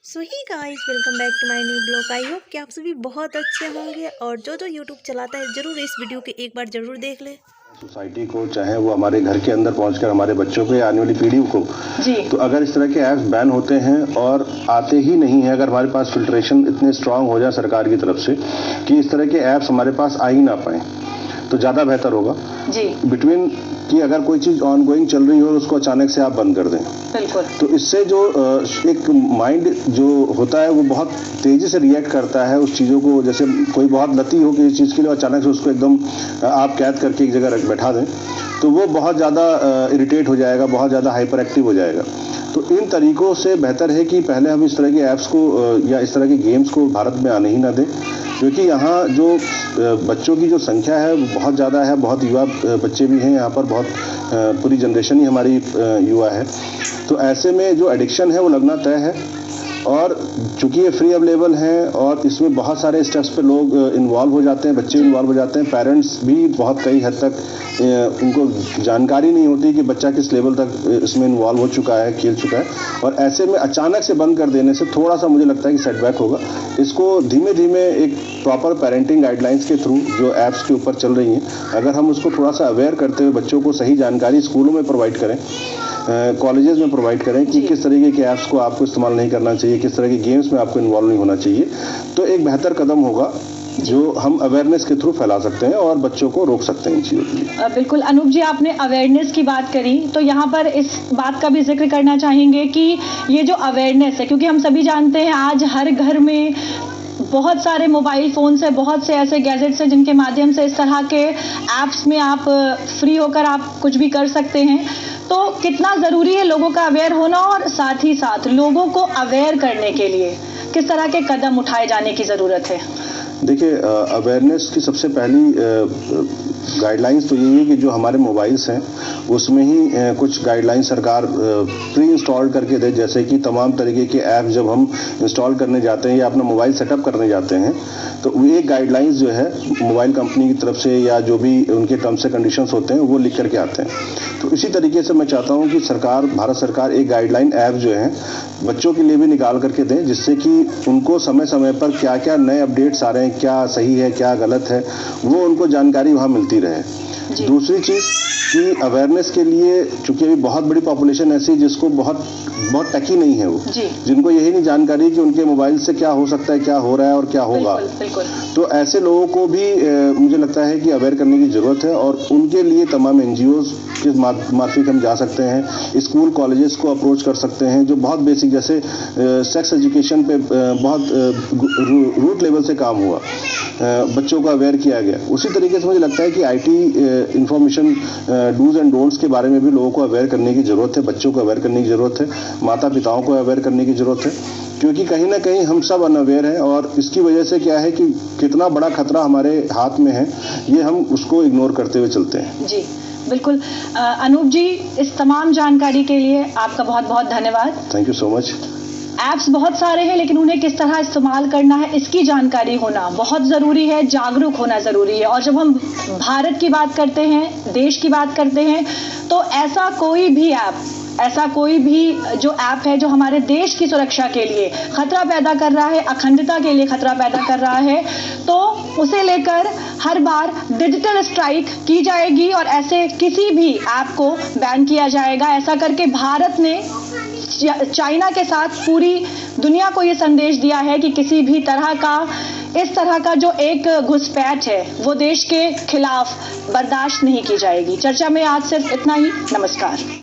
So hi guys, welcome back to my new blog. I hope कि आप सभी बहुत अच्छे होंगे और जो यूट्यूब चलाता है ज़रूर इस वीडियो के एक बार ज़रूर देख ले। सोसाइटी को, चाहे वो हमारे घर के अंदर पहुंचकर हमारे बच्चों को या आने वाली पीढ़ी को जी, तो अगर इस तरह के ऐप्स बैन होते हैं और आते ही नहीं है, अगर हमारे पास फिल्ट्रेशन इतने स्ट्रांग हो जाए सरकार की तरफ से कि इस तरह के ऐप्स हमारे पास आ ही ना पाए, तो ज़्यादा बेहतर होगा जी। बिटवीन कि अगर कोई चीज़ ऑनगोइंग चल रही हो और उसको अचानक से आप बंद कर दें, बिल्कुल, तो इससे जो एक माइंड जो होता है वो बहुत तेज़ी से रिएक्ट करता है उस चीज़ों को। जैसे कोई बहुत लती हो किसी चीज़ के लिए, अचानक से उसको एकदम आप कैद करके एक जगह रख बैठा दें, तो वो बहुत ज़्यादा इरिटेट हो जाएगा, बहुत ज़्यादा हाइपर एक्टिव हो जाएगा। तो इन तरीकों से बेहतर है कि पहले हम इस तरह के ऐप्स को या इस तरह के गेम्स को भारत में आने ही ना दें, क्योंकि यहाँ जो बच्चों की जो संख्या है वो बहुत ज़्यादा है, बहुत युवा बच्चे भी हैं यहाँ पर, बहुत पूरी जनरेशन ही हमारी युवा है। तो ऐसे में जो एडिक्शन है वो लगना तय है, और चूंकि ये फ्री अवेलेबल है और इसमें बहुत सारे स्टेप्स पे लोग इन्वॉल्व हो जाते हैं, बच्चे इन्वॉल्व हो जाते हैं, पेरेंट्स भी बहुत कई हद तक उनको जानकारी नहीं होती कि बच्चा किस लेवल तक इसमें इन्वॉल्व हो चुका है, खेल चुका है, और ऐसे में अचानक से बंद कर देने से थोड़ा सा मुझे लगता है कि सेटबैक होगा। इसको धीमे धीमे एक प्रॉपर पेरेंटिंग गाइडलाइंस के थ्रू जो ऐप्स के ऊपर चल रही हैं, अगर हम उसको थोड़ा सा अवेयर करते हुए बच्चों को सही जानकारी स्कूलों में प्रोवाइड करें, कॉलेजेस में प्रोवाइड करें कि किस तरीके के ऐप्स को आपको इस्तेमाल नहीं करना चाहिए, किस तरह के गेम्स में आपको इन्वॉल्व नहीं होना चाहिए, तो एक बेहतर कदम होगा जो हम अवेयरनेस के थ्रू फैला सकते हैं और बच्चों को रोक सकते हैं इन चीज़ों के लिए। बिल्कुल अनूप जी, आपने अवेयरनेस की बात करी, तो यहाँ पर इस बात का भी जिक्र करना चाहेंगे कि ये जो अवेयरनेस है, क्योंकि हम सभी जानते हैं आज हर घर में बहुत सारे मोबाइल फ़ोन्स है, बहुत से ऐसे गैजेट्स हैं जिनके माध्यम से इस तरह के ऐप्स में आप फ्री होकर आप कुछ भी कर सकते हैं। तो कितना ज़रूरी है लोगों का अवेयर होना, और साथ ही साथ लोगों को अवेयर करने के लिए किस तरह के कदम उठाए जाने की ज़रूरत है? देखिए, अवेयरनेस की सबसे पहली गाइडलाइंस तो यही है कि जो हमारे मोबाइल्स हैं उसमें ही कुछ गाइडलाइंस सरकार प्री इंस्टॉल करके दे, जैसे कि तमाम तरीके के ऐप जब हम इंस्टॉल करने जाते हैं या अपना मोबाइल सेटअप करने जाते हैं, तो ये गाइडलाइंस जो है मोबाइल कंपनी की तरफ से या जो भी उनके टर्म्स एंड कंडीशंस होते हैं वो लिख करके आते हैं। तो इसी तरीके से मैं चाहता हूँ कि भारत सरकार एक गाइडलाइन ऐप जो है बच्चों के लिए भी निकाल करके दें, जिससे कि उनको समय समय पर क्या क्या नए अपडेट्स आ रहे हैं, क्या सही है क्या गलत है, वो उनको जानकारी वहाँ मिलती रहे। दूसरी चीज़ कि अवेयरनेस के लिए, चूंकि अभी बहुत बड़ी पॉपुलेशन ऐसी जिसको बहुत टकी नहीं है, वो जिनको यही नहीं जानकारी कि उनके मोबाइल से क्या हो सकता है, क्या हो रहा है और क्या होगा। बिल्कुल। तो ऐसे लोगों को भी मुझे लगता है कि अवेयर करने की ज़रूरत है, और उनके लिए तमाम NGOs के मार्फत हम जा सकते हैं, स्कूल कॉलेजेस को अप्रोच कर सकते हैं, जो बहुत बेसिक जैसे सेक्स एजुकेशन पे बहुत रूट लेवल से काम हुआ, बच्चों को अवेयर किया गया। उसी तरीके से मुझे लगता है कि IT information dos and don'ts के बारे में भी लोगों को अवेयर करने की ज़रूरत है, बच्चों को अवेयर करने की ज़रूरत है, माता पिताओं को अवेयर करने की ज़रूरत है, क्योंकि कहीं ना कहीं हम सब अनअवेयर हैं, और इसकी वजह से क्या है कि कितना बड़ा खतरा हमारे हाथ में है, ये हम उसको इग्नोर करते हुए चलते हैं। जी बिल्कुल। अनूप जी, इस तमाम जानकारी के लिए आपका बहुत बहुत धन्यवाद। Thank you so much. Apps बहुत सारे हैं, लेकिन उन्हें किस तरह इस्तेमाल करना है इसकी जानकारी होना बहुत ज़रूरी है, जागरूक होना ज़रूरी है। और जब हम भारत की बात करते हैं, देश की बात करते हैं, तो ऐसा कोई भी जो ऐप है जो हमारे देश की सुरक्षा के लिए खतरा पैदा कर रहा है, अखंडता के लिए खतरा पैदा कर रहा है, तो उसे लेकर हर बार डिजिटल स्ट्राइक की जाएगी और ऐसे किसी भी ऐप को बैन किया जाएगा। ऐसा करके भारत ने चाइना के साथ पूरी दुनिया को ये संदेश दिया है कि किसी भी तरह का इस तरह का जो एक घुसपैठ है वो देश के खिलाफ बर्दाश्त नहीं की जाएगी। चर्चा में आज सिर्फ इतना ही। नमस्कार।